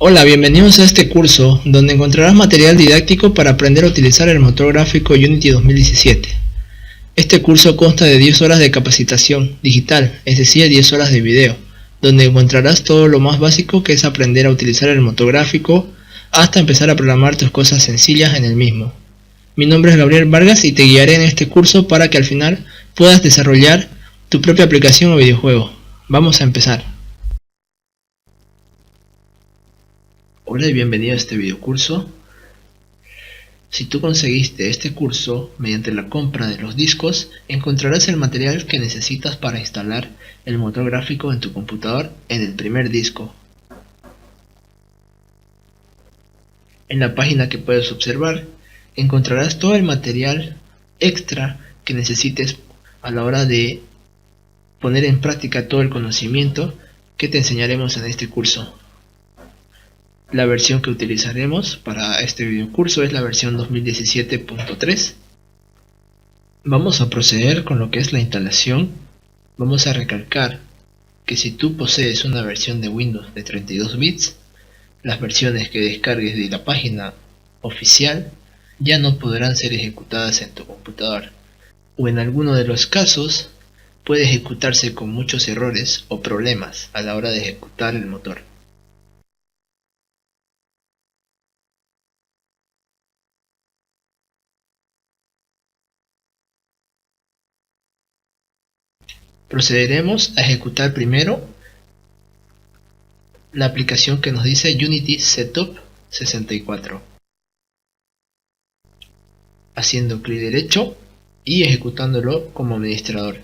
Hola, bienvenidos a este curso, donde encontrarás material didáctico para aprender a utilizar el motor gráfico Unity 2017. Este curso consta de 10 horas de capacitación digital, es decir, 10 horas de video, donde encontrarás todo lo más básico que es aprender a utilizar el motor gráfico, hasta empezar a programar tus cosas sencillas en el mismo. Mi nombre es Gabriel Vargas y te guiaré en este curso para que al final puedas desarrollar tu propia aplicación o videojuego. Vamos a empezar. Hola y bienvenido a este videocurso. Si tú conseguiste este curso mediante la compra de los discos, encontrarás el material que necesitas para instalar el motor gráfico en tu computador en el primer disco. En la página que puedes observar, encontrarás todo el material extra que necesites a la hora de poner en práctica todo el conocimiento que te enseñaremos en este curso. La versión que utilizaremos para este videocurso es la versión 2017.3. Vamos a proceder con lo que es la instalación. Vamos a recalcar que si tú posees una versión de Windows de 32 bits, las versiones que descargues de la página oficial ya no podrán ser ejecutadas en tu computador, o en alguno de los casos puede ejecutarse con muchos errores o problemas a la hora de ejecutar el motor. Procederemos a ejecutar primero la aplicación que nos dice Unity Setup 64. Haciendo clic derecho y ejecutándolo como administrador.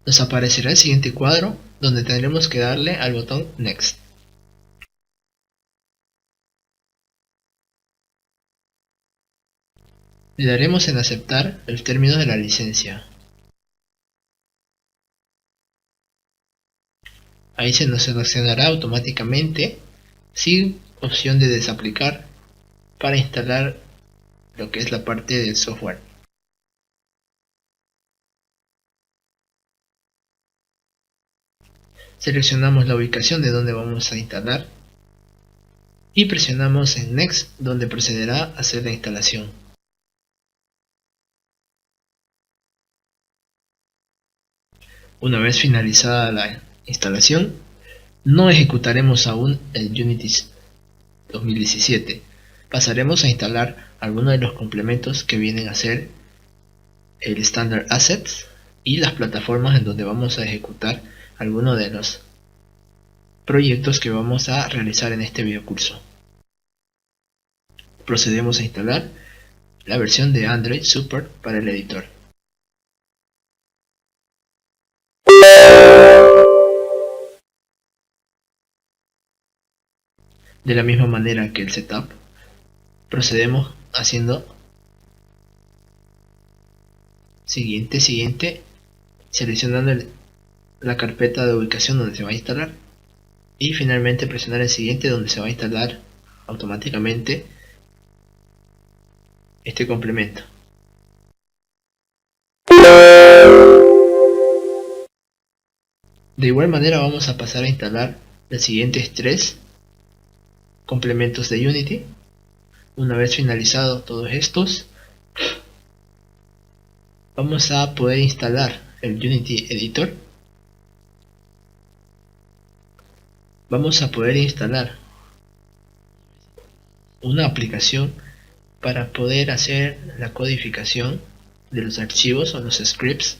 Nos aparecerá el siguiente cuadro donde tendremos que darle al botón Next. Le daremos en aceptar el término de la licencia. Ahí se nos seleccionará automáticamente sin opción de desaplicar para instalar lo que es la parte del software. Seleccionamos la ubicación de donde vamos a instalar y presionamos en Next, donde procederá a hacer la instalación. Una vez finalizada la instalación, no ejecutaremos aún el Unity 2017. Pasaremos a instalar algunos de los complementos que vienen a ser el Standard Assets y las plataformas en donde vamos a ejecutar algunos de los proyectos que vamos a realizar en este videocurso. Procedemos a instalar la versión de Android Support para el editor. De la misma manera que el setup, procedemos haciendo siguiente, seleccionando la carpeta de ubicación donde se va a instalar y finalmente presionar el siguiente, donde se va a instalar automáticamente este complemento. De igual manera vamos a pasar a instalar los siguientes 3 complementos de Unity. Una vez finalizado todos estos, vamos a poder instalar el Unity Editor. Vamos a poder instalar una aplicación para poder hacer la codificación de los archivos o los scripts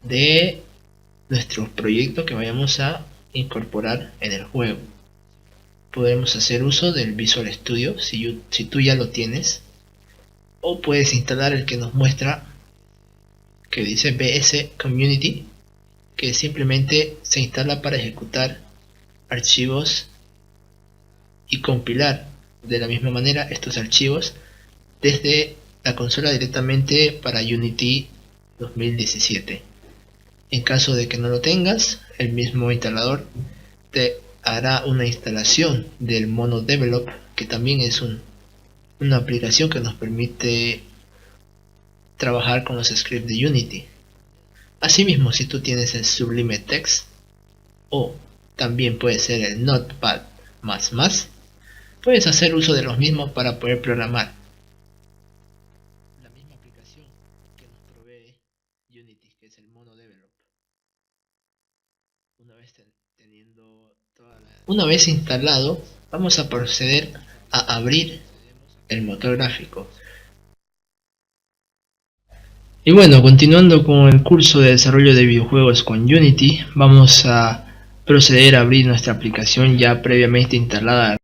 de nuestro proyecto que vayamos a incorporar en el juego. Podemos hacer uso del Visual Studio si tú ya lo tienes, o puedes instalar el que nos muestra que dice VS Community, que simplemente se instala para ejecutar archivos y compilar de la misma manera estos archivos desde la consola directamente para Unity 2017. En caso de que no lo tengas, el mismo instalador te hará una instalación del MonoDevelop, que también es un una aplicación que nos permite trabajar con los scripts de Unity. Asimismo, si tú tienes el Sublime Text o también puede ser el Notepad++, puedes hacer uso de los mismos para poder programar. La misma aplicación que nos provee Unity, que es el MonoDevelop. Una vez instalado, vamos a proceder a abrir el motor gráfico. Y bueno, continuando con el curso de desarrollo de videojuegos con Unity, vamos a proceder a abrir nuestra aplicación ya previamente instalada.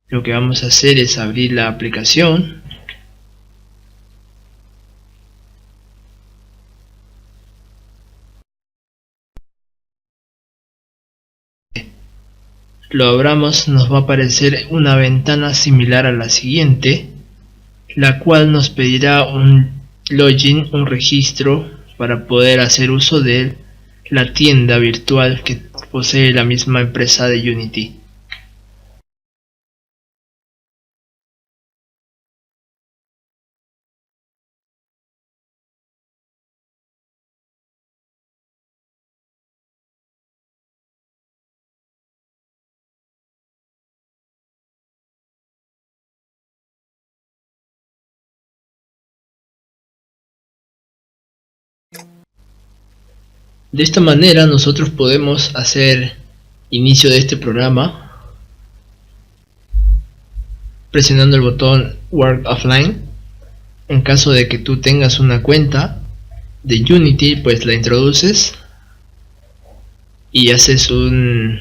Lo que vamos a hacer es abrir la aplicación. Lo abramos, nos va a aparecer una ventana similar a la siguiente, la cual nos pedirá un login, un registro para poder hacer uso de la tienda virtual que posee la misma empresa de Unity. De esta manera nosotros podemos hacer inicio de este programa presionando el botón Work Offline. En caso de que tú tengas una cuenta de Unity, pues la introduces y haces un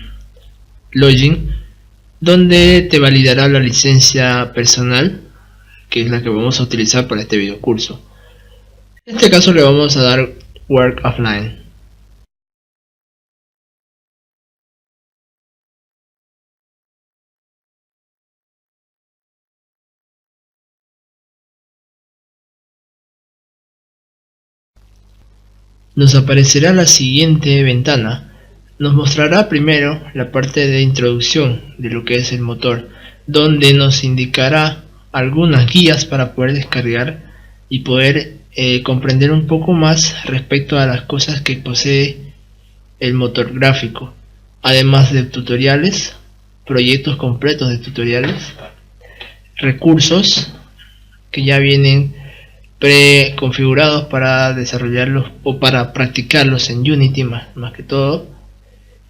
login donde te validará la licencia personal, que es la que vamos a utilizar para este video curso. En este caso le vamos a dar Work Offline. Nos aparecerá la siguiente ventana. Nos mostrará primero la parte de introducción de lo que es el motor, donde nos indicará algunas guías para poder descargar y poder comprender un poco más respecto a las cosas que posee el motor gráfico, además de tutoriales, proyectos completos de tutoriales, recursos que ya vienen preconfigurados para desarrollarlos o para practicarlos en Unity más que todo,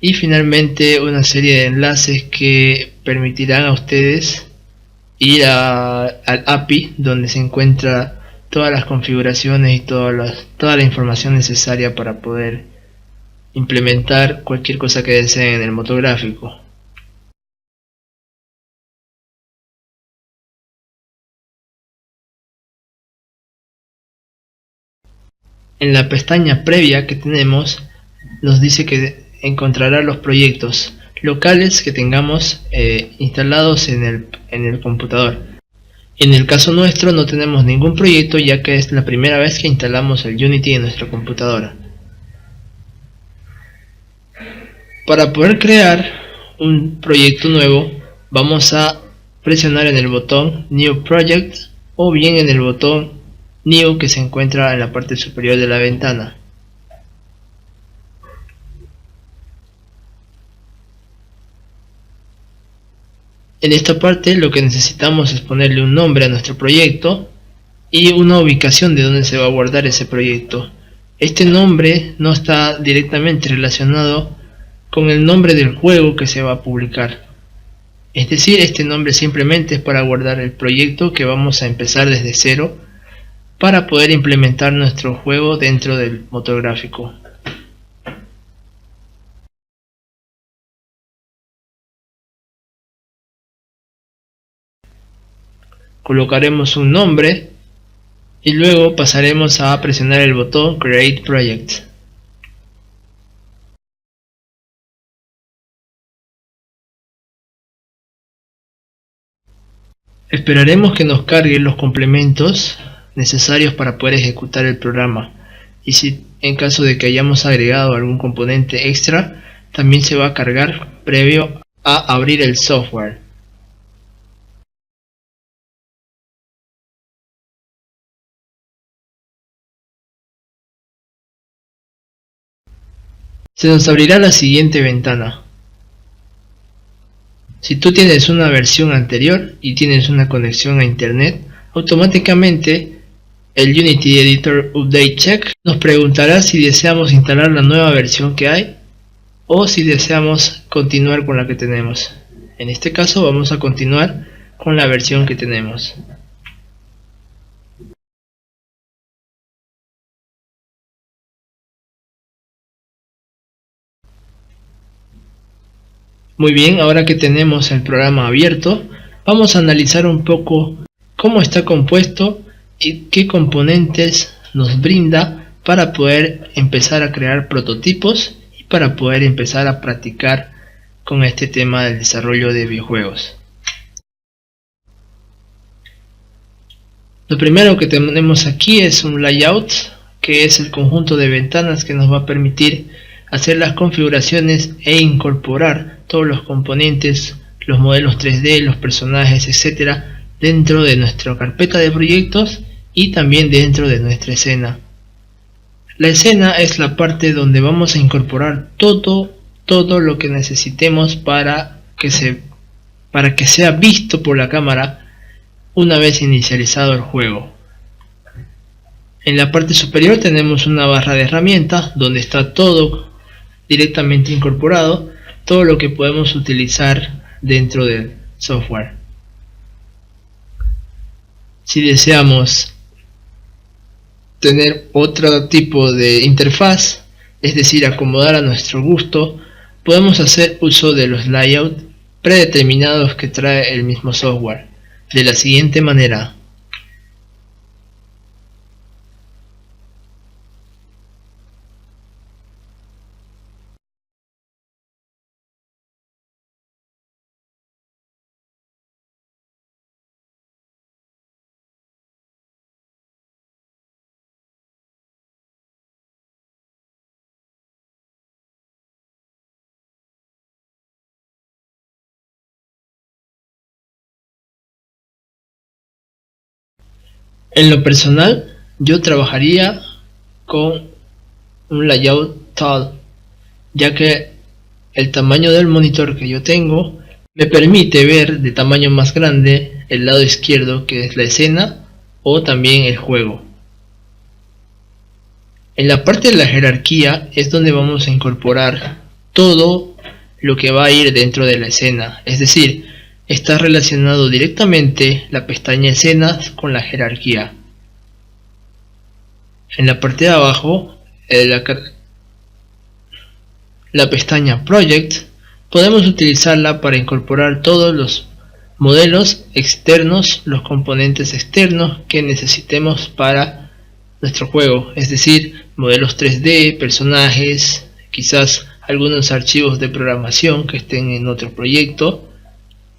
y finalmente una serie de enlaces que permitirán a ustedes ir al API donde se encuentra todas las configuraciones y toda la información necesaria para poder implementar cualquier cosa que deseen en el motor gráfico. En la pestaña previa que tenemos nos dice que encontrará los proyectos locales que tengamos instalados en el computador. En el caso nuestro no tenemos ningún proyecto, ya que es la primera vez que instalamos el Unity en nuestra computadora. Para poder crear un proyecto nuevo, vamos a presionar en el botón New Project o bien en el botón New que se encuentra en la parte superior de la ventana. En esta parte lo que necesitamos es ponerle un nombre a nuestro proyecto y una ubicación de donde se va a guardar ese proyecto. Este nombre no está directamente relacionado con el nombre del juego que se va a publicar. Es decir, este nombre simplemente es para guardar el proyecto que vamos a empezar desde cero para poder implementar nuestro juego dentro del motor gráfico. Colocaremos un nombre y luego pasaremos a presionar el botón Create Project. Esperaremos que nos carguen los complementos necesarios para poder ejecutar el programa, y si en caso de que hayamos agregado algún componente extra, también se va a cargar previo a abrir el software. se nos abrirá la siguiente ventana. Si tú tienes una versión anterior y tienes una conexión a internet, automáticamente el Unity Editor Update Check nos preguntará si deseamos instalar la nueva versión que hay o si deseamos continuar con la que tenemos. En este caso vamos a continuar con la versión que tenemos. Muy bien, ahora que tenemos el programa abierto, vamos a analizar un poco cómo está compuesto y qué componentes nos brinda para poder empezar a crear prototipos y para poder empezar a practicar con este tema del desarrollo de videojuegos. Lo primero que tenemos aquí es un layout, que es el conjunto de ventanas que nos va a permitir hacer las configuraciones e incorporar todos los componentes, los modelos 3D, los personajes, etcétera, dentro de nuestra carpeta de proyectos y también dentro de nuestra escena. La escena es la parte donde vamos a incorporar todo lo que necesitemos para que sea visto por la cámara una vez inicializado el juego. En la parte superior tenemos una barra de herramientas donde está todo directamente incorporado, todo lo que podemos utilizar dentro del software. Si deseamos tener otro tipo de interfaz, es decir, acomodar a nuestro gusto, podemos hacer uso de los layouts predeterminados que trae el mismo software, de la siguiente manera. En lo personal, yo trabajaría con un layout tall, ya que el tamaño del monitor que yo tengo me permite ver de tamaño más grande el lado izquierdo, que es la escena o también el juego. En la parte de la jerarquía es donde vamos a incorporar todo lo que va a ir dentro de la escena, es decir, está relacionado directamente la pestaña escenas con la jerarquía. En la parte de abajo, la pestaña Project, podemos utilizarla para incorporar todos los modelos externos, los componentes externos que necesitemos para nuestro juego, es decir, modelos 3D, personajes, quizás algunos archivos de programación que estén en otro proyecto,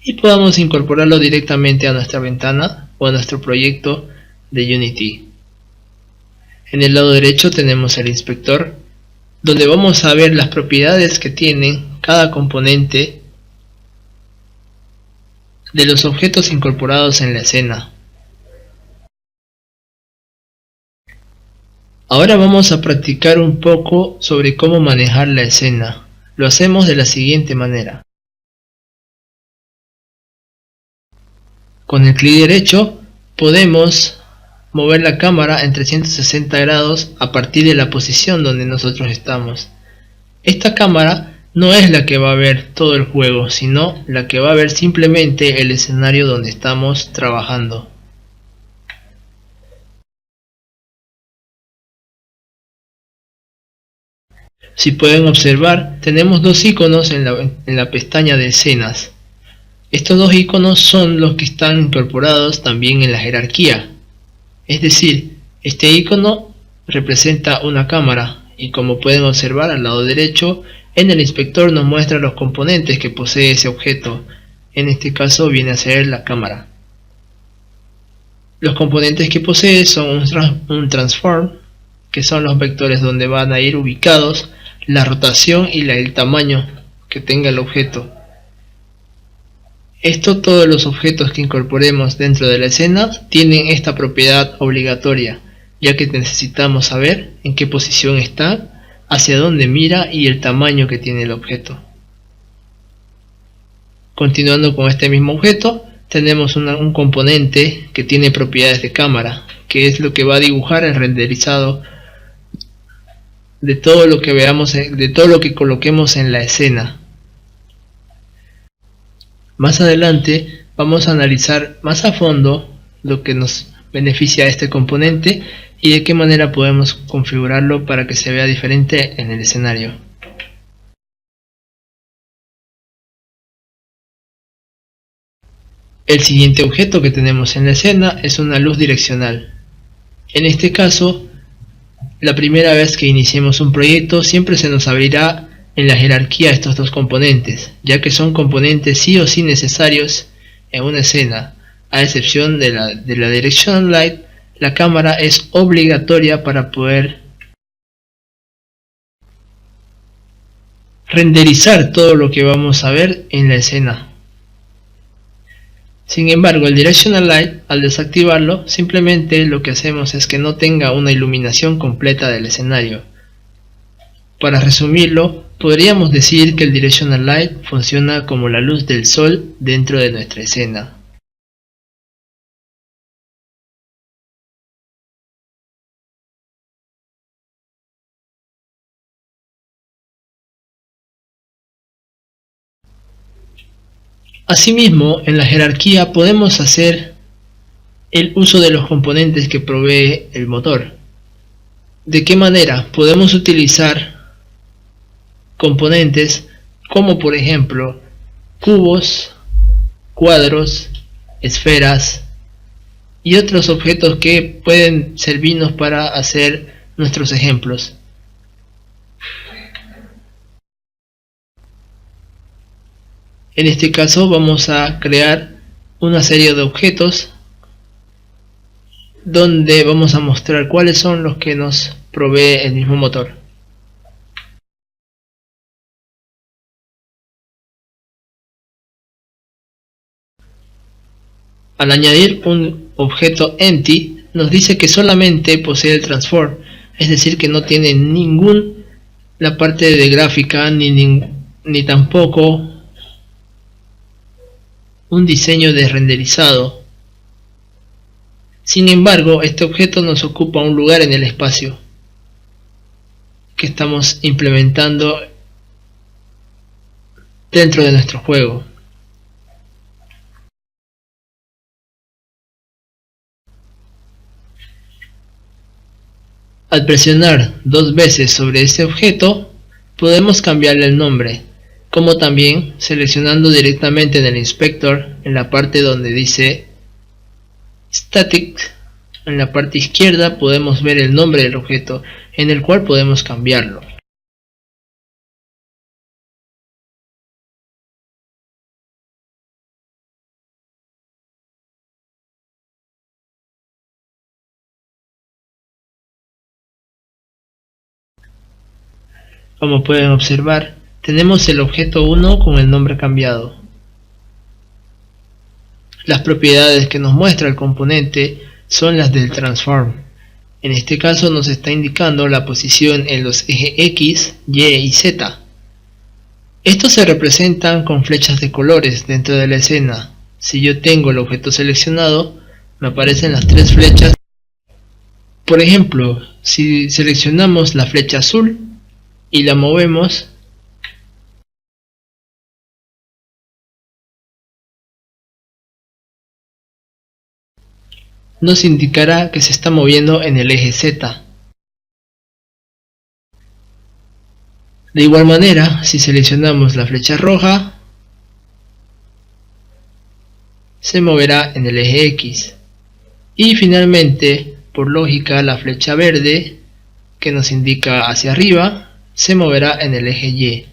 y podamos incorporarlo directamente a nuestra ventana o a nuestro proyecto de Unity. En el lado derecho tenemos el inspector, donde vamos a ver las propiedades que tienen cada componente de los objetos incorporados en la escena. Ahora vamos a practicar un poco sobre cómo manejar la escena. Lo hacemos de la siguiente manera. Con el clic derecho podemos mover la cámara en 360 grados a partir de la posición donde nosotros estamos. Esta cámara no es la que va a ver todo el juego, sino la que va a ver simplemente el escenario donde estamos trabajando. Si pueden observar, tenemos dos iconos en la pestaña de escenas. Estos dos iconos son los que están incorporados también en la jerarquía. Es decir, este icono representa una cámara y, como pueden observar al lado derecho, en el inspector nos muestra los componentes que posee ese objeto. En este caso viene a ser la cámara. Los componentes que posee son un transform, que son los vectores donde van a ir ubicados la rotación y el tamaño que tenga el objeto. Todos los objetos que incorporemos dentro de la escena tienen esta propiedad obligatoria, ya que necesitamos saber en qué posición están hacia dónde mira y el tamaño que tiene el objeto. Continuando con este mismo objeto, tenemos un componente que tiene propiedades de cámara, que es lo que va a dibujar el renderizado de todo lo que veamos, de todo lo que coloquemos en la escena. Más adelante vamos a analizar más a fondo lo que nos beneficia a este componente y de qué manera podemos configurarlo para que se vea diferente en el escenario. El siguiente objeto que tenemos en la escena es una luz direccional. En este caso, la primera vez que iniciemos un proyecto siempre se nos abrirá en la jerarquía estos dos componentes, ya que son componentes sí o sí necesarios en una escena. A excepción de la Directional Light, la cámara es obligatoria para poder renderizar todo lo que vamos a ver en la escena. Sin embargo, el Directional Light, al desactivarlo, simplemente lo que hacemos es que no tenga una iluminación completa del escenario. Para resumirlo, podríamos decir que el Directional Light funciona como la luz del sol dentro de nuestra escena. Asimismo, en la jerarquía podemos hacer el uso de los componentes que provee el motor. ¿De qué manera? Podemos utilizar componentes como por ejemplo cubos, cuadros, esferas y otros objetos que pueden servirnos para hacer nuestros ejemplos. En este caso vamos a crear una serie de objetos donde vamos a mostrar cuáles son los que nos provee el mismo motor. Al añadir un objeto empty, nos dice que solamente posee el transform, es decir que no tiene la parte de gráfica ni tampoco un diseño de renderizado. Sin embargo, este objeto nos ocupa un lugar en el espacio que estamos implementando dentro de nuestro juego. Al presionar dos veces sobre este objeto, podemos cambiarle el nombre, como también seleccionando directamente en el inspector en la parte donde dice Static. En la parte izquierda podemos ver el nombre del objeto, en el cual podemos cambiarlo. Como pueden observar, tenemos el objeto 1 con el nombre cambiado. Las propiedades que nos muestra el componente son las del transform. En este caso nos está indicando la posición en los ejes X, Y y Z. Estos se representan con flechas de colores dentro de la escena. Si yo tengo el objeto seleccionado, me aparecen las tres flechas. Por ejemplo, si seleccionamos la flecha azul y la movemos, nos indicará que se está moviendo en el eje Z. De igual manera, si seleccionamos la flecha roja, se moverá en el eje X. Y finalmente, por lógica, la flecha verde, que nos indica hacia arriba, se moverá en el eje Y.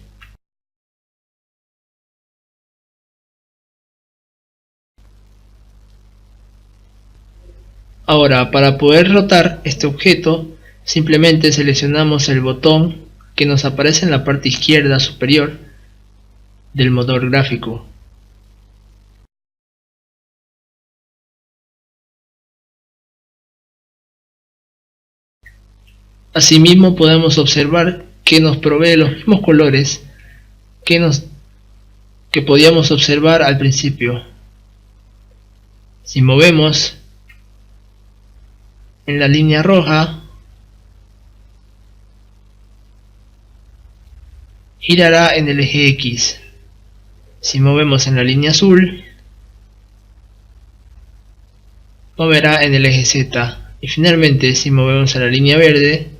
Ahora, para poder rotar este objeto, simplemente seleccionamos el botón que nos aparece en la parte izquierda superior del motor gráfico. Asimismo podemos observar que nos provee los mismos colores que podíamos observar al principio. Si movemos en la línea roja, girará en el eje X. Si movemos en la línea azul, moverá en el eje Z. Y finalmente, si movemos en la línea verde,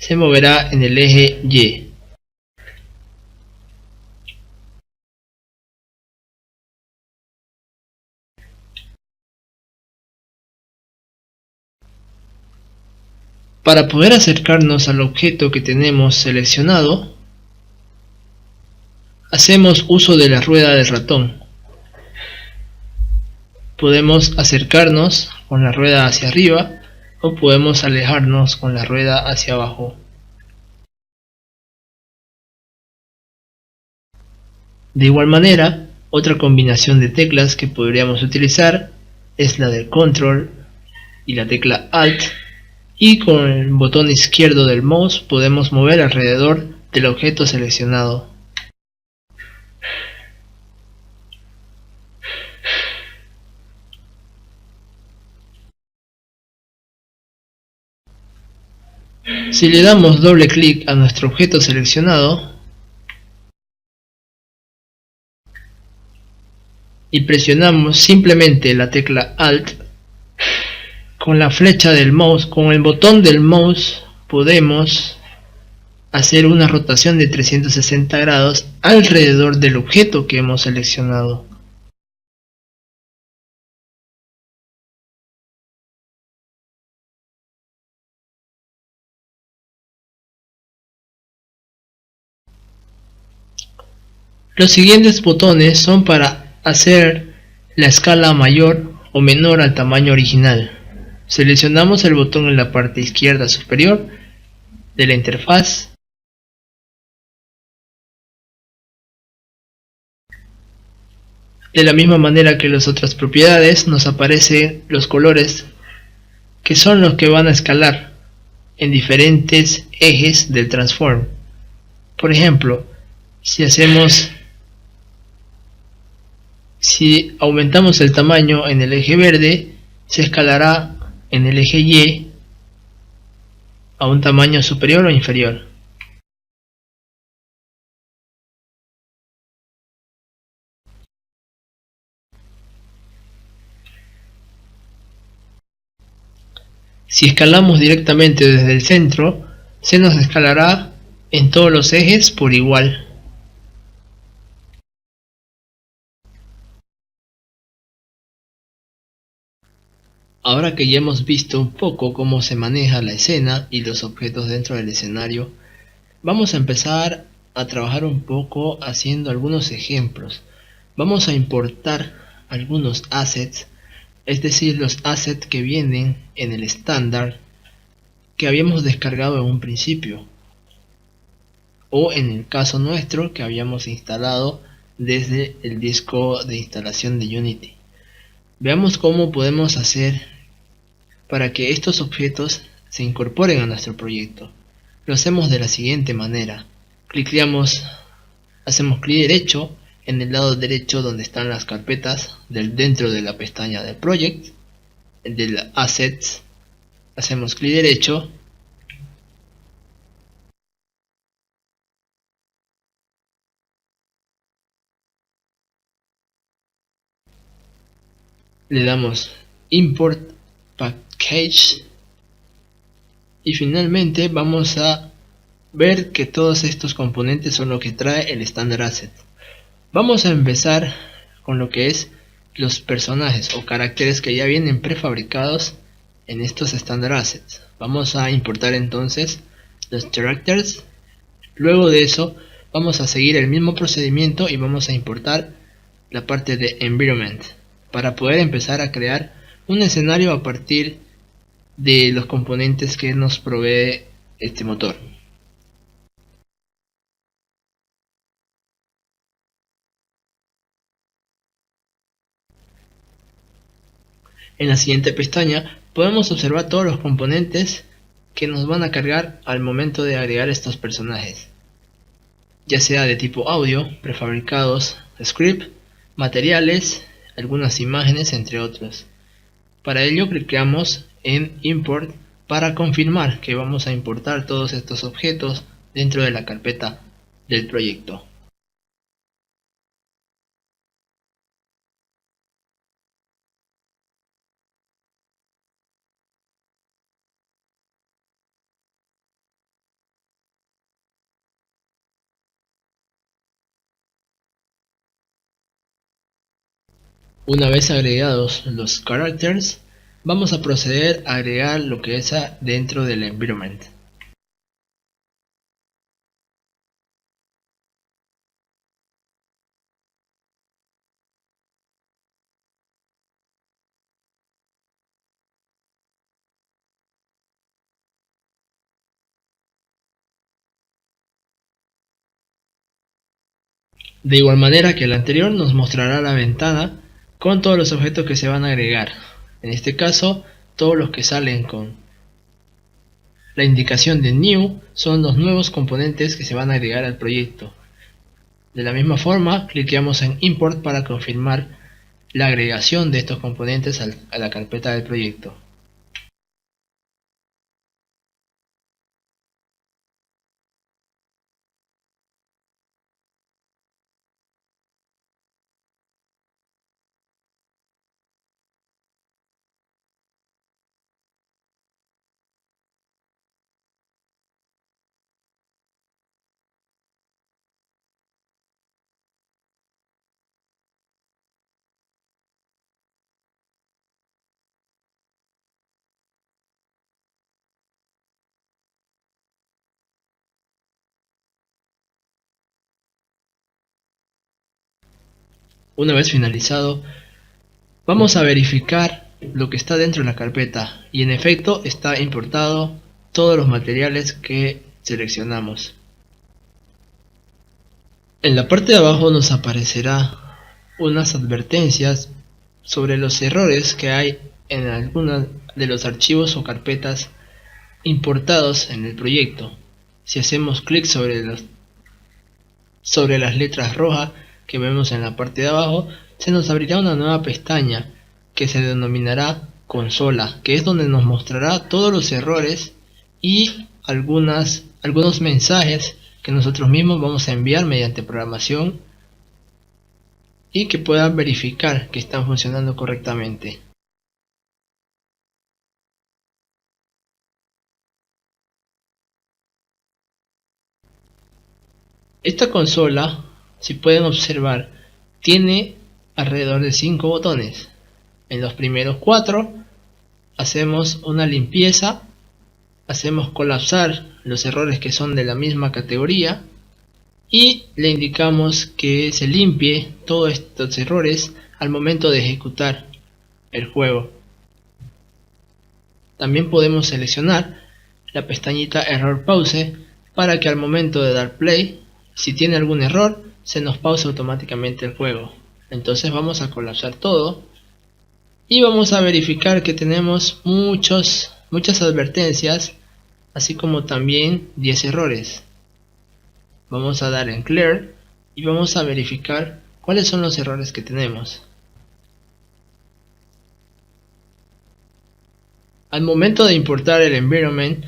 se moverá en el eje Y. Para poder acercarnos al objeto que tenemos seleccionado, hacemos uso de la rueda del ratón. Podemos acercarnos con la rueda hacia arriba o podemos alejarnos con la rueda hacia abajo. De igual manera, otra combinación de teclas que podríamos utilizar es la del control y la tecla alt, y con el botón izquierdo del mouse podemos mover alrededor del objeto seleccionado. Si le damos doble clic a nuestro objeto seleccionado y presionamos simplemente la tecla Alt, con la flecha del mouse, con el botón del mouse, podemos hacer una rotación de 360 grados alrededor del objeto que hemos seleccionado. Los siguientes botones son para hacer la escala mayor o menor al tamaño original. Seleccionamos el botón en la parte izquierda superior de la interfaz. De la misma manera que las otras propiedades, nos aparecen los colores que son los que van a escalar en diferentes ejes del transform. Por ejemplo, si aumentamos el tamaño en el eje verde, se escalará en el eje Y a un tamaño superior o inferior. Si escalamos directamente desde el centro, se nos escalará en todos los ejes por igual. Ahora que ya hemos visto un poco cómo se maneja la escena y los objetos dentro del escenario, vamos a empezar a trabajar un poco haciendo algunos ejemplos. Vamos a importar algunos assets, es decir, los assets que vienen en el estándar que habíamos descargado en un principio, o en el caso nuestro que habíamos instalado desde el disco de instalación de Unity. Veamos cómo podemos hacer para que estos objetos se incorporen a nuestro proyecto. Lo hacemos de la siguiente manera. Hacemos clic derecho en el lado derecho donde están las carpetas dentro de la pestaña del Project, del Assets. Hacemos clic derecho le damos Import Package y finalmente vamos a ver que todos estos componentes son lo que trae el Standard Asset. Vamos a empezar con lo que es los personajes o caracteres que ya vienen prefabricados en estos Standard Assets. Vamos a importar entonces los characters. Luego de eso vamos a seguir el mismo procedimiento y vamos a importar la parte de environment para poder empezar a crear un escenario a partir de los componentes que nos provee este motor. En la siguiente pestaña podemos observar todos los componentes que nos van a cargar al momento de agregar estos personajes, ya sea de tipo audio, prefabricados, script, materiales, algunas imágenes, entre otros. Para ello clicamos en Import para confirmar que vamos a importar todos estos objetos dentro de la carpeta del proyecto. Una vez agregados los characters, vamos a proceder a agregar lo que es dentro del environment. De igual manera que el anterior, nos mostrará la ventana con todos los objetos que se van a agregar. En este caso, todos los que salen con la indicación de New son los nuevos componentes que se van a agregar al proyecto. De la misma forma, cliqueamos en Import para confirmar la agregación de estos componentes a la carpeta del proyecto. Una vez finalizado, vamos a verificar lo que está dentro de la carpeta, y en efecto está importado todos los materiales que seleccionamos. En la parte de abajo nos aparecerá unas advertencias sobre los errores que hay en algunos de los archivos o carpetas importados en el proyecto. Si hacemos clic sobre las letras rojas que vemos en la parte de abajo, se nos abrirá una nueva pestaña que se denominará consola, que es donde nos mostrará todos los errores y algunos mensajes que nosotros mismos vamos a enviar mediante programación y que puedan verificar que están funcionando correctamente. Esta consola, si pueden observar, tiene alrededor de 5 botones. En los primeros 4 hacemos una limpieza, hacemos colapsar los errores que son de la misma categoría y le indicamos que se limpie todos estos errores al momento de ejecutar el juego. También podemos seleccionar la pestañita Error Pause para que al momento de dar play, si tiene algún error, se nos pause automáticamente el juego. Entonces vamos a colapsar todo y vamos a verificar que tenemos muchas advertencias, así como también 10 errores. Vamos a dar en Clear y vamos a verificar cuáles son los errores que tenemos. Al momento de importar el environment,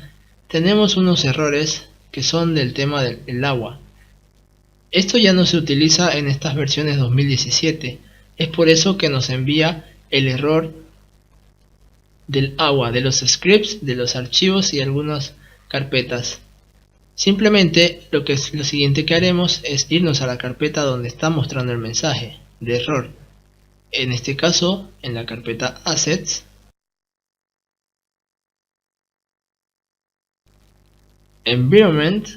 tenemos unos errores que son del tema del agua. Esto ya no se utiliza en estas versiones 2017, es por eso que nos envía el error del agua, de los scripts, de los archivos y algunas carpetas. Simplemente lo siguiente que haremos es irnos a la carpeta donde está mostrando el mensaje de error. En este caso, en la carpeta Assets, Environment,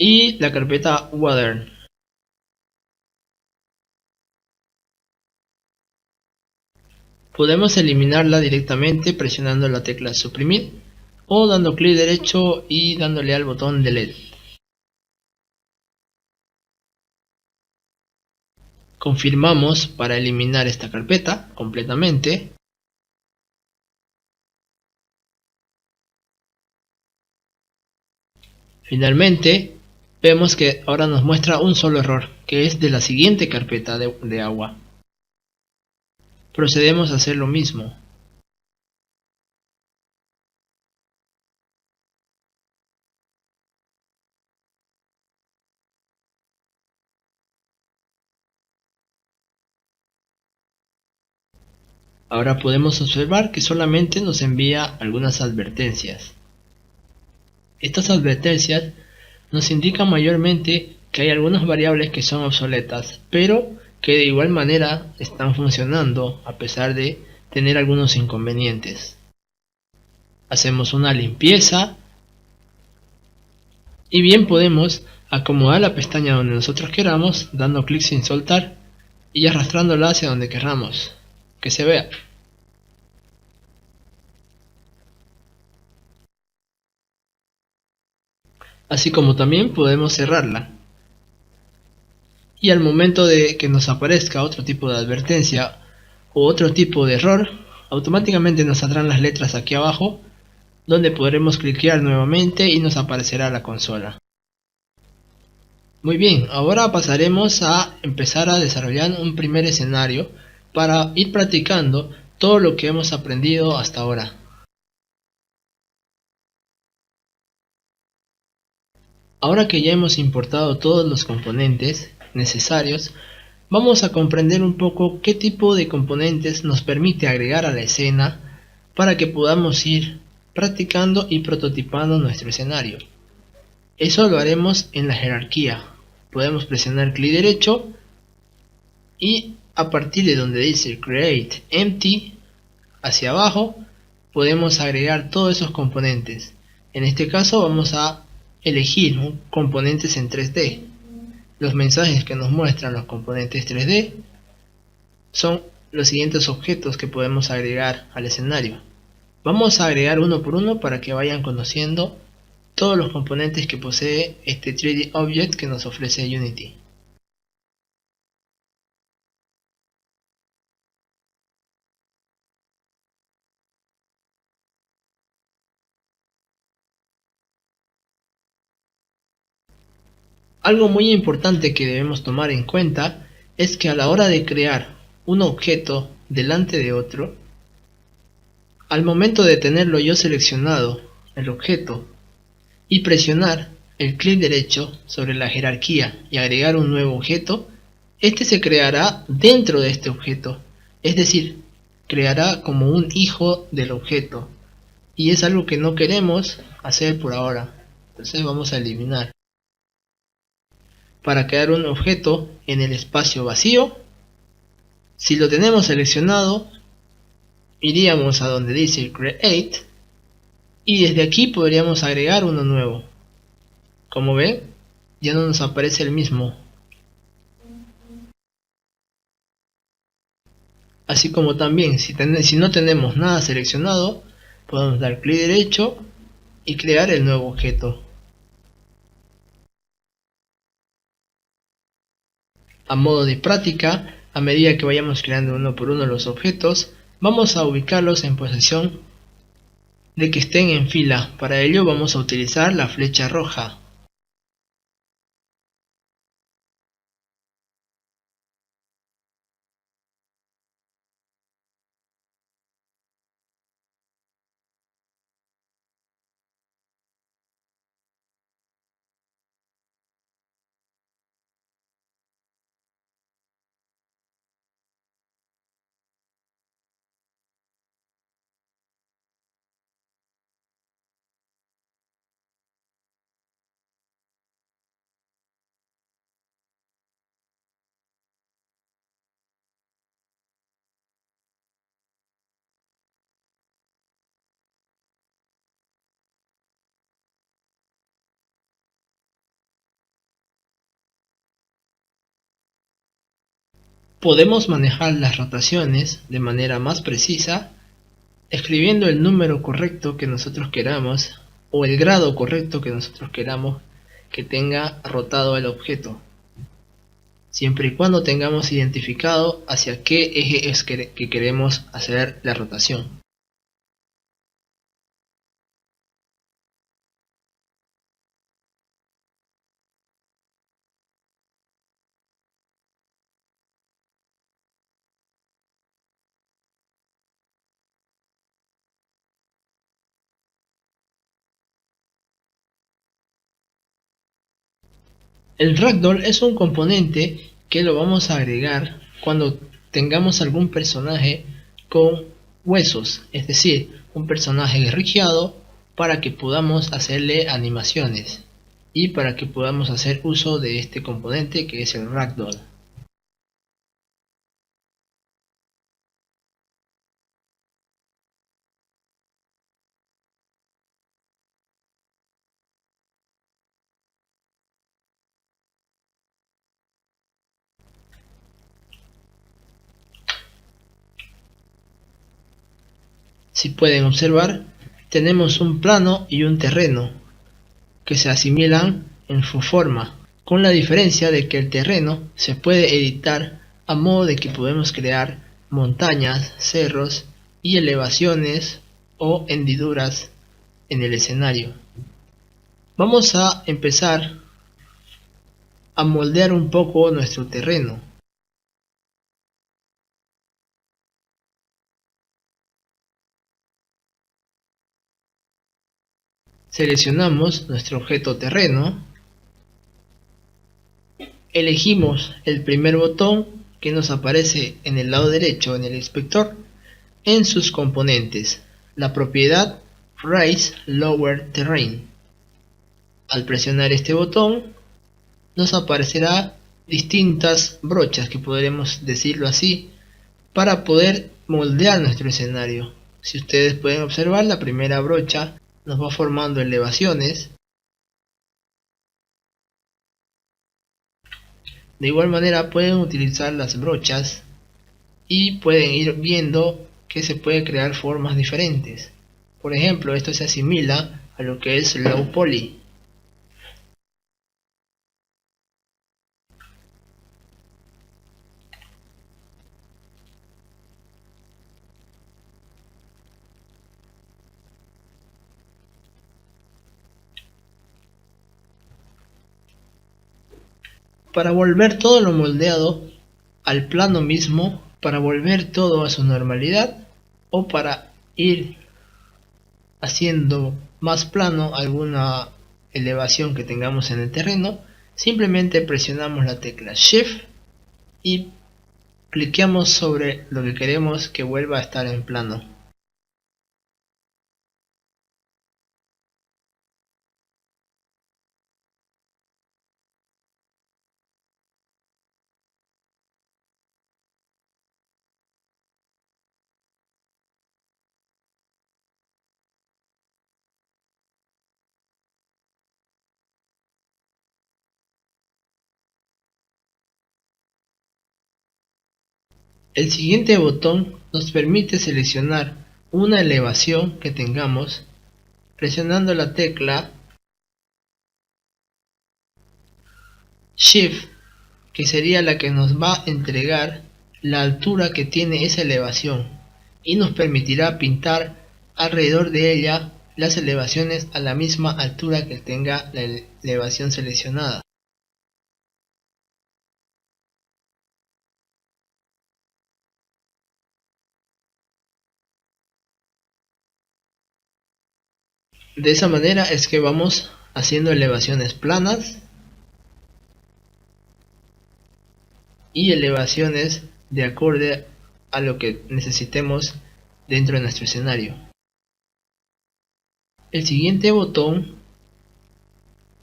y la carpeta Water. Podemos eliminarla directamente presionando la tecla suprimir o dando clic derecho y dándole al botón delete. Confirmamos para eliminar esta carpeta completamente. Finalmente, vemos que ahora nos muestra un solo error, que es de la siguiente carpeta de agua. Procedemos a hacer lo mismo. Ahora podemos observar que solamente nos envía algunas advertencias. Estas advertencias nos indican mayormente que hay algunas variables que son obsoletas, pero que de igual manera están funcionando a pesar de tener algunos inconvenientes. Hacemos una limpieza y bien podemos acomodar la pestaña donde nosotros queramos, dando clic sin soltar y arrastrándola hacia donde queramos que se vea. Así como también podemos cerrarla. Y al momento de que nos aparezca otro tipo de advertencia o otro tipo de error, automáticamente nos saldrán las letras aquí abajo, donde podremos cliquear nuevamente y nos aparecerá la consola. Muy bien, ahora pasaremos a empezar a desarrollar un primer escenario para ir practicando todo lo que hemos aprendido hasta ahora. Ahora que ya hemos importado todos los componentes necesarios, vamos a comprender un poco qué tipo de componentes nos permite agregar a la escena para que podamos ir practicando y prototipando nuestro escenario. Eso lo haremos en la jerarquía. Podemos presionar clic derecho y a partir de donde dice Create Empty hacia abajo podemos agregar todos esos componentes. En este caso vamos a elegir componentes en 3D. Los mensajes que nos muestran los componentes 3D son los siguientes objetos que podemos agregar al escenario. Vamos a agregar uno por uno para que vayan conociendo todos los componentes que posee este 3D Object que nos ofrece Unity. Algo muy importante que debemos tomar en cuenta es que a la hora de crear un objeto delante de otro, al momento de tenerlo yo seleccionado, el objeto, y presionar el clic derecho sobre la jerarquía y agregar un nuevo objeto, este se creará dentro de este objeto, es decir, creará como un hijo del objeto, y es algo que no queremos hacer por ahora, entonces vamos a eliminar. Para crear un objeto en el espacio vacío, si lo tenemos seleccionado, iríamos a donde dice Create y desde aquí podríamos agregar uno nuevo. Como ven, ya no nos aparece el mismo. Así como también si no tenemos nada seleccionado, podemos dar clic derecho y crear el nuevo objeto. A modo de práctica, a medida que vayamos creando uno por uno los objetos, vamos a ubicarlos en posición de que estén en fila. Para ello vamos a utilizar la flecha roja. Podemos manejar las rotaciones de manera más precisa escribiendo el número correcto que nosotros queramos o el grado correcto que nosotros queramos que tenga rotado el objeto. siempre y cuando tengamos identificado hacia qué eje es que queremos hacer la rotación. El ragdoll es un componente que lo vamos a agregar cuando tengamos algún personaje con huesos, es decir, un personaje rigiado, para que podamos hacerle animaciones y para que podamos hacer uso de este componente que es el ragdoll. Si pueden observar, tenemos un plano y un terreno que se asimilan en su forma, con la diferencia de que el terreno se puede editar a modo de que podemos crear montañas, cerros y elevaciones o hendiduras en el escenario. Vamos a empezar a moldear un poco nuestro terreno. Seleccionamos nuestro objeto terreno, elegimos el primer botón que nos aparece en el lado derecho en el inspector en sus componentes, la propiedad Raise Lower Terrain. Al presionar este botón nos aparecerá distintas brochas, que podremos decirlo así, para poder moldear nuestro escenario. Si ustedes pueden observar, la primera brocha nos va formando elevaciones. De igual manera pueden utilizar las brochas y pueden ir viendo que se puede crear formas diferentes. Por ejemplo, esto se asimila a lo que es Low Poly. Para volver todo lo moldeado al plano mismo, para volver todo a su normalidad, o para ir haciendo más plano alguna elevación que tengamos en el terreno, simplemente presionamos la tecla Shift y cliqueamos sobre lo que queremos que vuelva a estar en plano. El siguiente botón nos permite seleccionar una elevación que tengamos presionando la tecla Shift, que sería la que nos va a entregar la altura que tiene esa elevación y nos permitirá pintar alrededor de ella las elevaciones a la misma altura que tenga la elevación seleccionada. De esa manera es que vamos haciendo elevaciones planas y elevaciones de acorde a lo que necesitemos dentro de nuestro escenario. El siguiente botón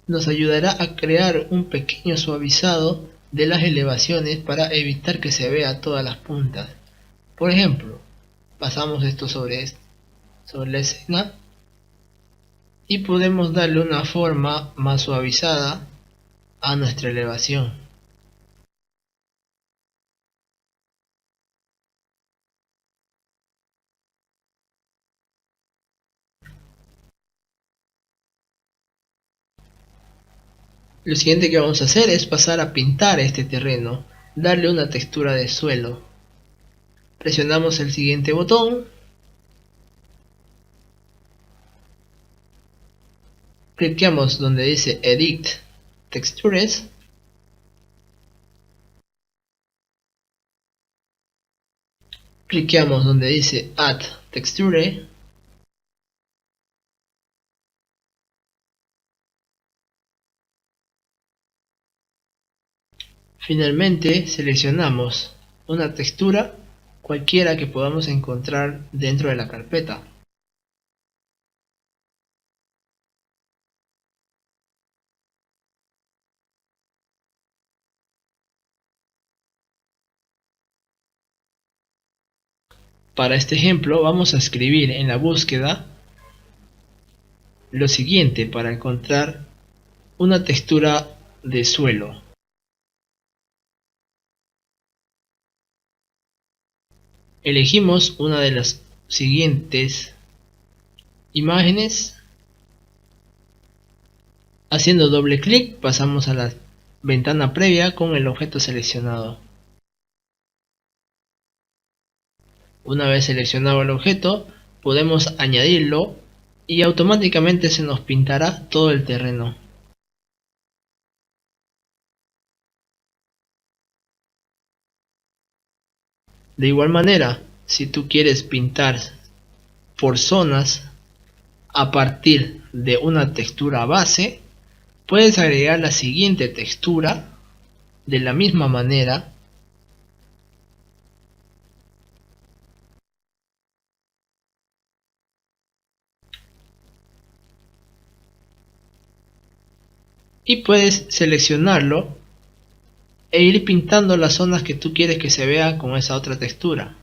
nos ayudará a crear un pequeño suavizado de las elevaciones para evitar que se vea todas las puntas. Por ejemplo, pasamos esto sobre la escena y podemos darle una forma más suavizada a nuestra elevación. Lo siguiente que vamos a hacer es pasar a pintar este terreno, darle una textura de suelo. Presionamos el siguiente botón. Cliqueamos donde dice Edit Textures. Cliqueamos donde dice Add Texture. Finalmente seleccionamos una textura cualquiera que podamos encontrar dentro de la carpeta. Para este ejemplo vamos a escribir en la búsqueda lo siguiente para encontrar una textura de suelo. Elegimos una de las siguientes imágenes. Haciendo doble clic pasamos a la ventana previa con el objeto seleccionado. Una vez seleccionado el objeto podemos añadirlo y automáticamente se nos pintará todo el terreno. De igual manera, si tú quieres pintar por zonas a partir de una textura base, puedes agregar la siguiente textura de la misma manera. Y puedes seleccionarlo e ir pintando las zonas que tú quieres que se vea con esa otra textura.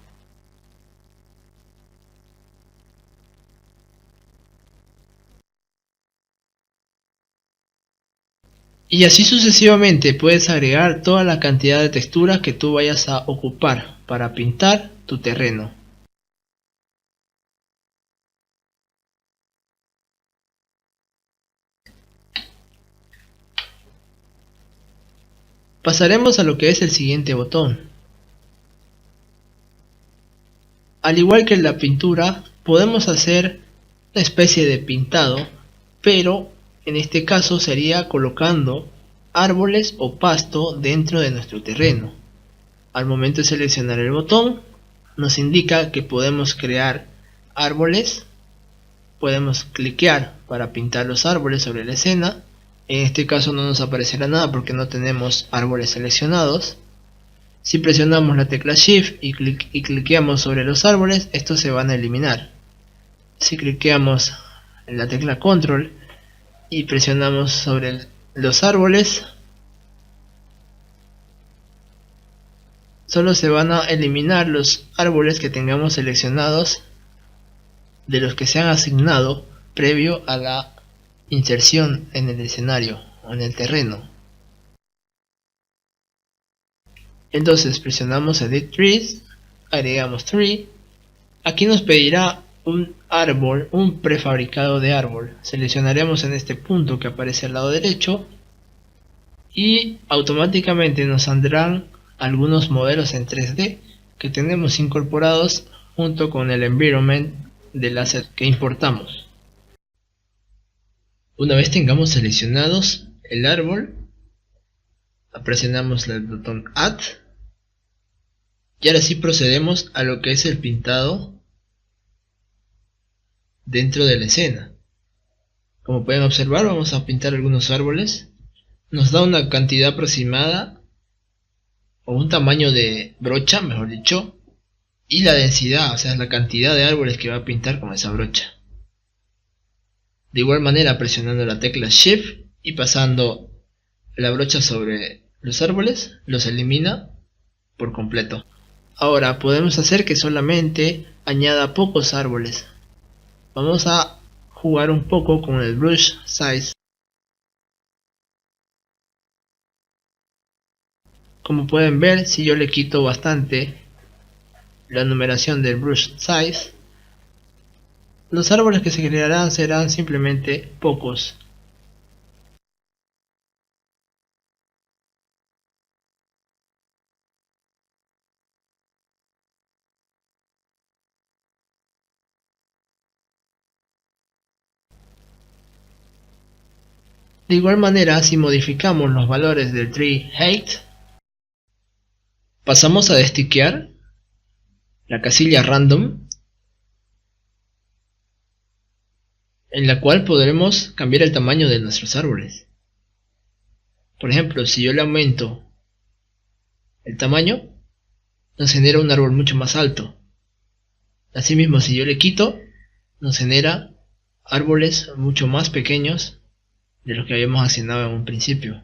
Y así sucesivamente puedes agregar toda la cantidad de texturas que tú vayas a ocupar para pintar tu terreno. Pasaremos a lo que es el siguiente botón. Al igual que en la pintura, podemos hacer una especie de pintado, pero en este caso sería colocando árboles o pasto dentro de nuestro terreno. Al momento de seleccionar el botón, nos indica que podemos crear árboles. Podemos cliquear para pintar los árboles sobre la escena. En este caso no nos aparecerá nada porque no tenemos árboles seleccionados. Si presionamos la tecla Shift y cliqueamos sobre los árboles, estos se van a eliminar. Si cliqueamos en la tecla Control y presionamos sobre los árboles, solo se van a eliminar los árboles que tengamos seleccionados de los que se han asignado previo a la inserción en el escenario o en el terreno. Entonces presionamos Edit Trees, agregamos Tree. Aquí nos pedirá un árbol, un prefabricado de árbol. Seleccionaremos en este punto que aparece al lado derecho y automáticamente nos saldrán algunos modelos en 3D que tenemos incorporados junto con el environment del asset que importamos. Una vez tengamos seleccionados el árbol, presionamos el botón Add y ahora sí procedemos a lo que es el pintado dentro de la escena. Como pueden observar, vamos a pintar algunos árboles. Nos da una cantidad aproximada o un tamaño de brocha, mejor dicho, y la densidad, o sea, la cantidad de árboles que va a pintar con esa brocha. De igual manera, presionando la tecla Shift y pasando la brocha sobre los árboles, los elimina por completo. Ahora podemos hacer que solamente añada pocos árboles. Vamos a jugar un poco con el brush size. Como pueden ver, si yo le quito bastante la numeración del brush size, los árboles que se crearán serán simplemente pocos. De igual manera, si modificamos los valores del tree height, pasamos a destiquear la casilla random, en la cual podremos cambiar el tamaño de nuestros árboles. Por ejemplo, si yo le aumento el tamaño, nos genera un árbol mucho más alto. Asimismo, si yo le quito, nos genera árboles mucho más pequeños de los que habíamos asignado en un principio.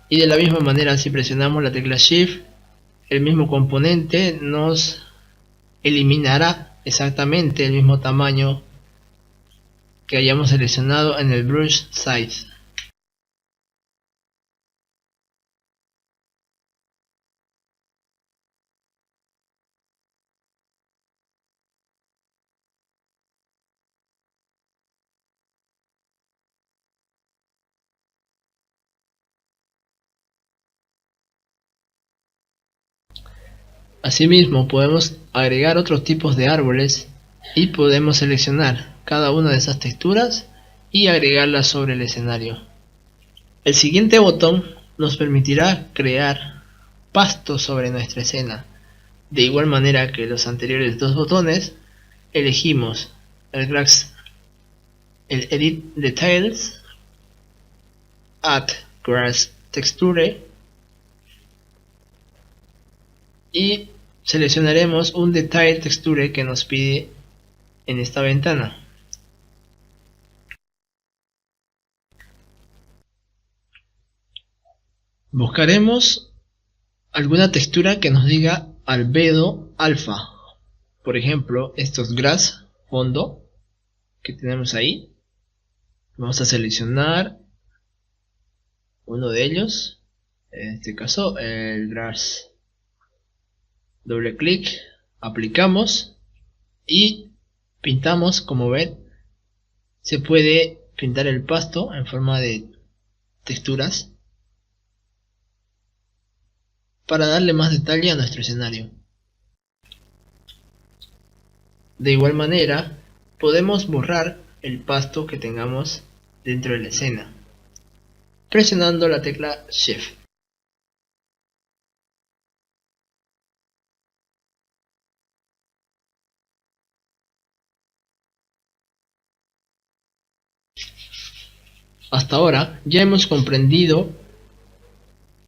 Y de la misma manera, si presionamos la tecla Shift, el mismo componente nos eliminará exactamente el mismo tamaño que hayamos seleccionado en el Brush Size. Asimismo, podemos agregar otros tipos de árboles y podemos seleccionar cada una de esas texturas y agregarlas sobre el escenario. El siguiente botón nos permitirá crear pastos sobre nuestra escena. De igual manera que los anteriores dos botones, elegimos el Edit Details, Add Grass Texture y seleccionaremos un Detail Texture que nos pide en esta ventana. Buscaremos alguna textura que nos diga albedo alfa. Por ejemplo, estos grass fondo que tenemos ahí. Vamos a seleccionar uno de ellos. En este caso, el grass. Doble clic, aplicamos y pintamos. Como ven, se puede pintar el pasto en forma de texturas para darle más detalle a nuestro escenario. De igual manera, podemos borrar el pasto que tengamos dentro de la escena, presionando la tecla Shift. Hasta ahora ya hemos comprendido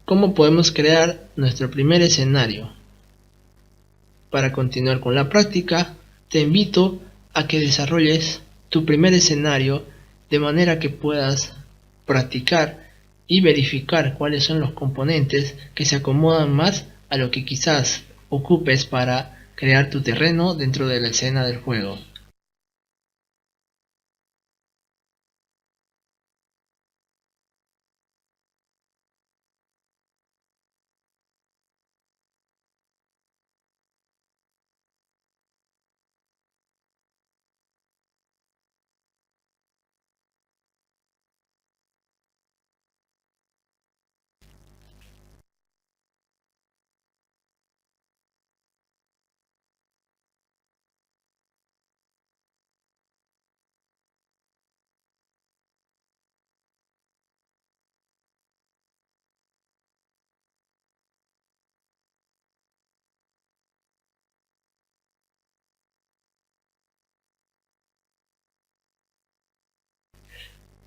cómo podemos crear nuestro primer escenario. Para continuar con la práctica, te invito a que desarrolles tu primer escenario de manera que puedas practicar y verificar cuáles son los componentes que se acomodan más a lo que quizás ocupes para crear tu terreno dentro de la escena del juego.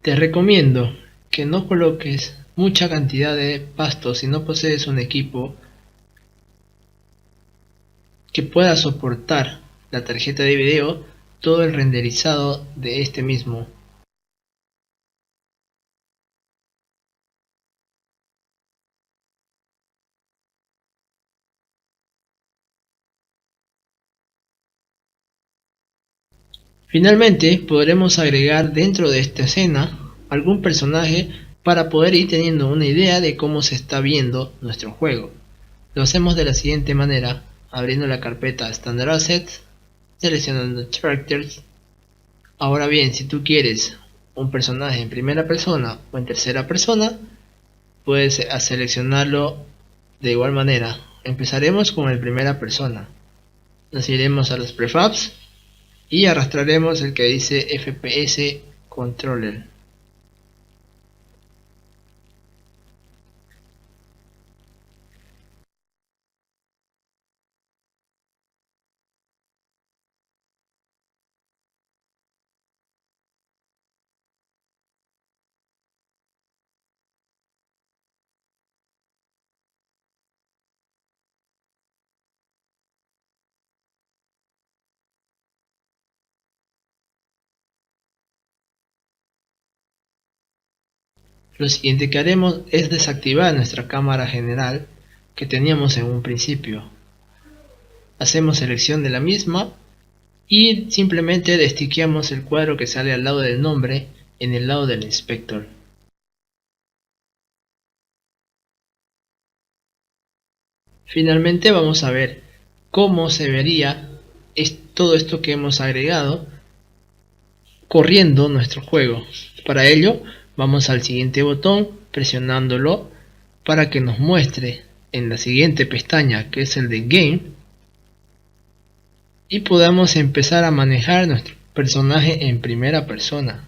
Te recomiendo que no coloques mucha cantidad de pasto si no posees un equipo que pueda soportar la tarjeta de video todo el renderizado de este mismo. Finalmente podremos agregar dentro de esta escena algún personaje para poder ir teniendo una idea de cómo se está viendo nuestro juego. Lo hacemos de la siguiente manera, abriendo la carpeta Standard Assets, seleccionando Characters. Ahora bien, si tú quieres un personaje en primera persona o en tercera persona, puedes seleccionarlo de igual manera. Empezaremos con el primera persona. Nos iremos a los prefabs y arrastraremos el que dice FPS Controller. Lo siguiente que haremos es desactivar nuestra cámara general que teníamos en un principio. Hacemos selección de la misma y simplemente destiqueamos el cuadro que sale al lado del nombre en el lado del inspector. Finalmente vamos a ver cómo se vería todo esto que hemos agregado corriendo nuestro juego. Para ello vamos al siguiente botón presionándolo para que nos muestre en la siguiente pestaña, que es el de Game, y podamos empezar a manejar nuestro personaje en primera persona.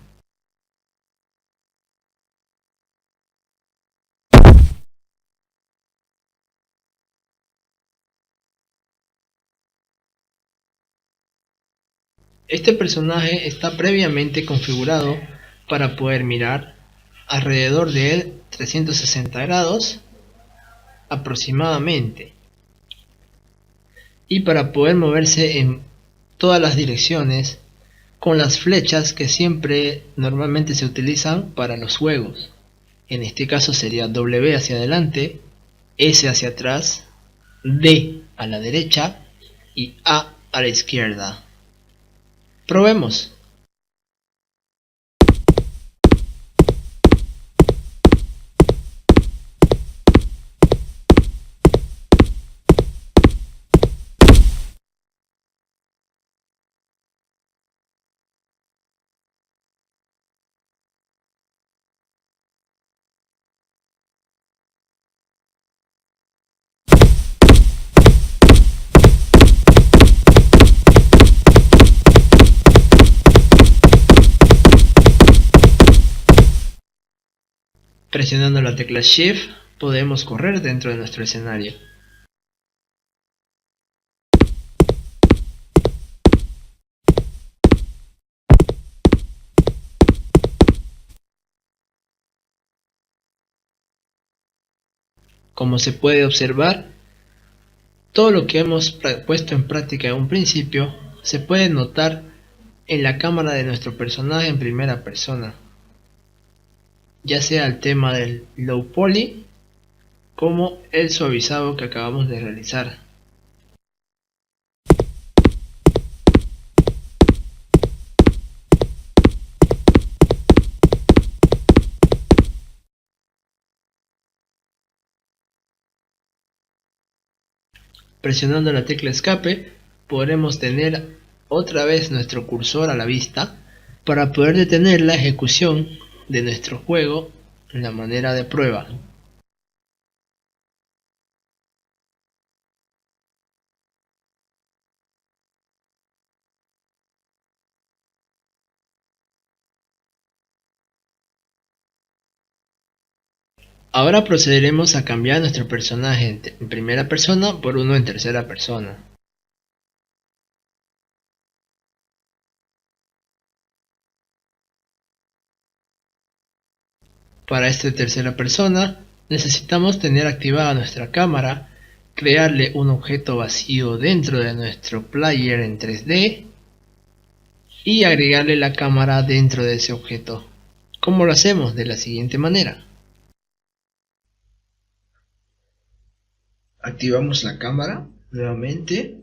Este personaje está previamente configurado para poder mirar alrededor de él 360 grados aproximadamente, y para poder moverse en todas las direcciones con las flechas que siempre normalmente se utilizan para los juegos. En este caso sería W hacia adelante, S hacia atrás, D a la derecha y A la izquierda. Probemos. Presionando la tecla Shift podemos correr dentro de nuestro escenario. Como se puede observar, todo lo que hemos puesto en práctica en un principio se puede notar en la cámara de nuestro personaje en primera persona, ya sea el tema del low poly como el suavizado que acabamos de realizar. Presionando la tecla escape podremos tener otra vez nuestro cursor a la vista para poder detener la ejecución de nuestro juego en la manera de prueba. Ahora procederemos a cambiar nuestro personaje en primera persona por uno en tercera persona. Para esta tercera persona necesitamos tener activada nuestra cámara, crearle un objeto vacío dentro de nuestro player en 3D y agregarle la cámara dentro de ese objeto. ¿Cómo lo hacemos? De la siguiente manera. Activamos la cámara nuevamente.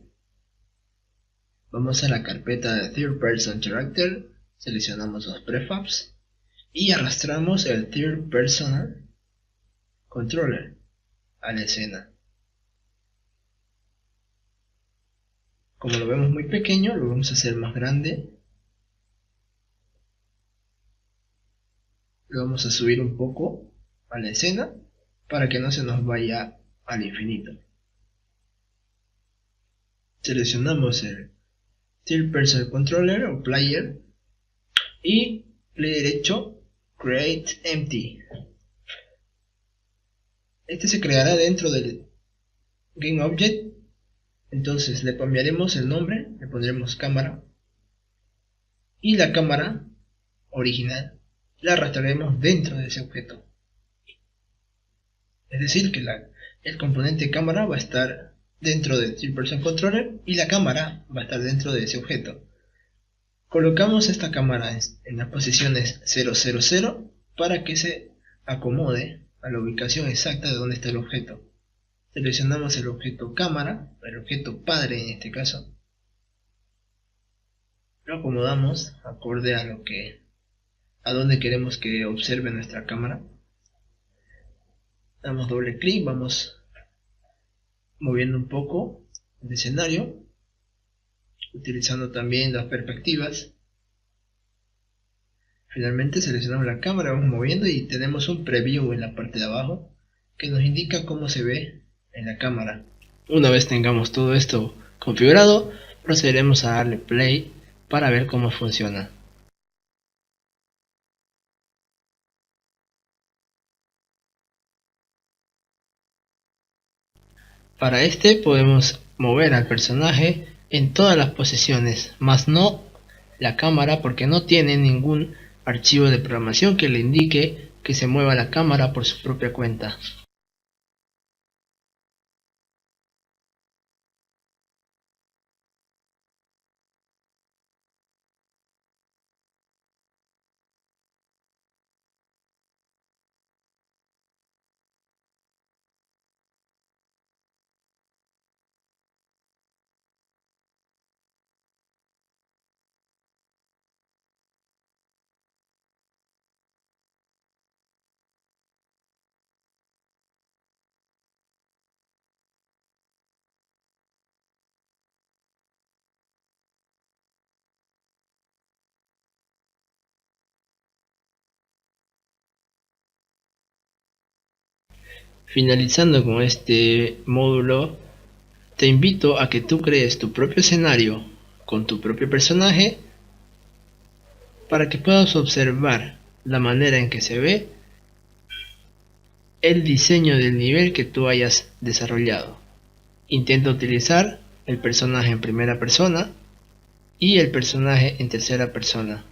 Vamos a la carpeta de Third Person Character, seleccionamos los prefabs y arrastramos el Third Person Controller a la escena. Como lo vemos muy pequeño, lo vamos a hacer más grande. Lo vamos a subir un poco a la escena para que no se nos vaya al infinito. Seleccionamos el Third Person Controller o Player y clic derecho Create Empty. Este se creará dentro del Game Object. Entonces le cambiaremos el nombre, le pondremos cámara y la cámara original la arrastraremos dentro de ese objeto. Es decir, que el componente cámara va a estar dentro del Third Person Controller y la cámara va a estar dentro de ese objeto. Colocamos esta cámara en las posiciones 000 para que se acomode a la ubicación exacta de donde está el objeto. Seleccionamos el objeto cámara, el objeto padre en este caso. Lo acomodamos acorde a donde queremos que observe nuestra cámara. Damos doble clic, vamos moviendo un poco el escenario, utilizando también las perspectivas. Finalmente seleccionamos la cámara, vamos moviendo y tenemos un preview en la parte de abajo que nos indica cómo se ve en la cámara. Una vez tengamos todo esto configurado, procederemos a darle play para ver cómo funciona. Para este podemos mover al personaje en todas las posiciones, más no la cámara porque no tiene ningún archivo de programación que le indique que se mueva la cámara por su propia cuenta. Finalizando con este módulo, te invito a que tú crees tu propio escenario con tu propio personaje para que puedas observar la manera en que se ve el diseño del nivel que tú hayas desarrollado. Intenta utilizar el personaje en primera persona y el personaje en tercera persona.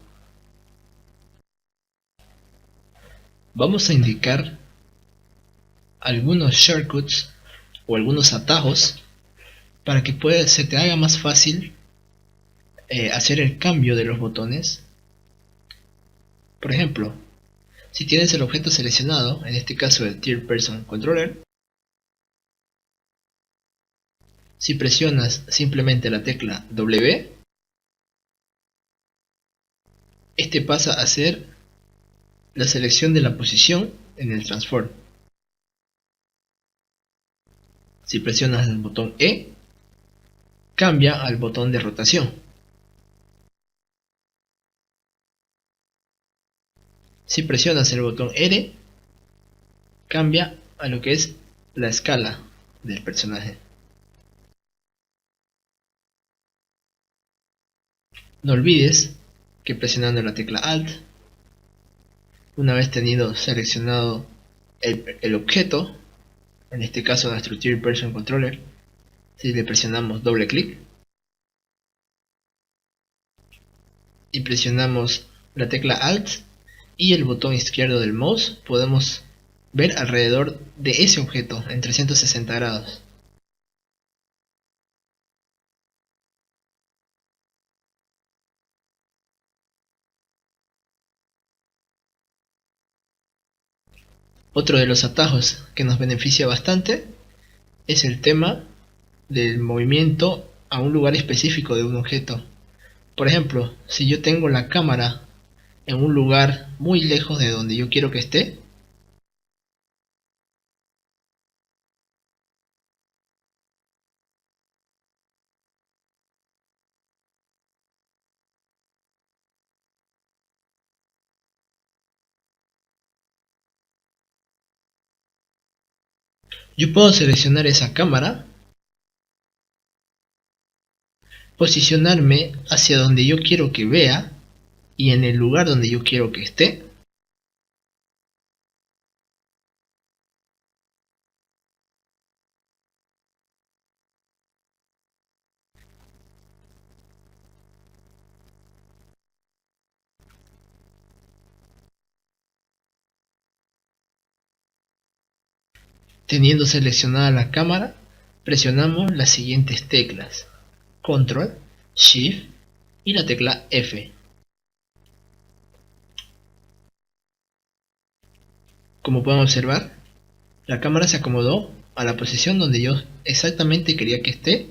Vamos a indicar algunos shortcuts o algunos atajos para que se te haga más fácil hacer el cambio de los botones. Por ejemplo, si tienes el objeto seleccionado, en este caso el Third Person Controller, si presionas simplemente la tecla W, este pasa a ser la selección de la posición en el transform. Si presionas el botón E, cambia al botón de rotación. Si presionas el botón R, cambia a lo que es la escala del personaje. No olvides que presionando la tecla Alt, una vez tenido seleccionado el objeto, en este caso nuestro Third Person Controller, si le presionamos doble clic y presionamos la tecla Alt y el botón izquierdo del mouse, podemos ver alrededor de ese objeto en 360 grados. Otro de los atajos que nos beneficia bastante es el tema del movimiento a un lugar específico de un objeto. Por ejemplo, si yo tengo la cámara en un lugar muy lejos de donde yo quiero que esté, Yo puedo seleccionar esa cámara, posicionarme hacia donde yo quiero que vea y en el lugar donde yo quiero que esté. Teniendo seleccionada la cámara, presionamos las siguientes teclas: Control, Shift y la tecla F. Como pueden observar, la cámara se acomodó a la posición donde yo exactamente quería que esté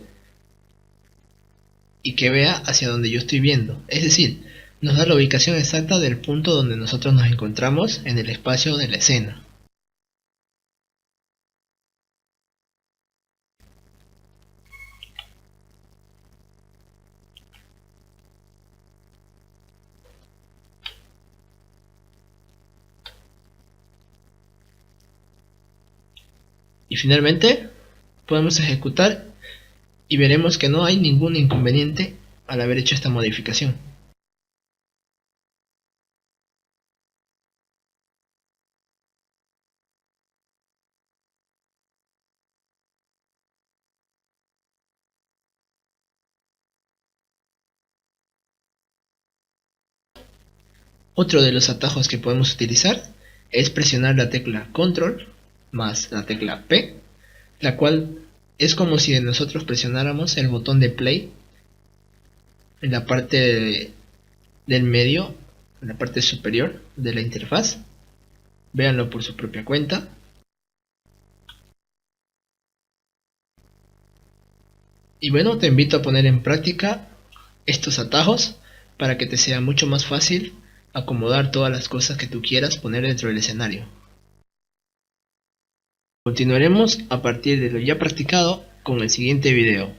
y que vea hacia donde yo estoy viendo. Es decir, nos da la ubicación exacta del punto donde nosotros nos encontramos en el espacio de la escena. Y finalmente, podemos ejecutar y veremos que no hay ningún inconveniente al haber hecho esta modificación. Otro de los atajos que podemos utilizar es presionar la tecla Control más la tecla P, la cual es como si nosotros presionáramos el botón de play en la parte del medio, en la parte superior de la interfaz. Véanlo por su propia cuenta. Y bueno, te invito a poner en práctica estos atajos para que te sea mucho más fácil acomodar todas las cosas que tú quieras poner dentro del escenario. Continuaremos a partir de lo ya practicado con el siguiente video.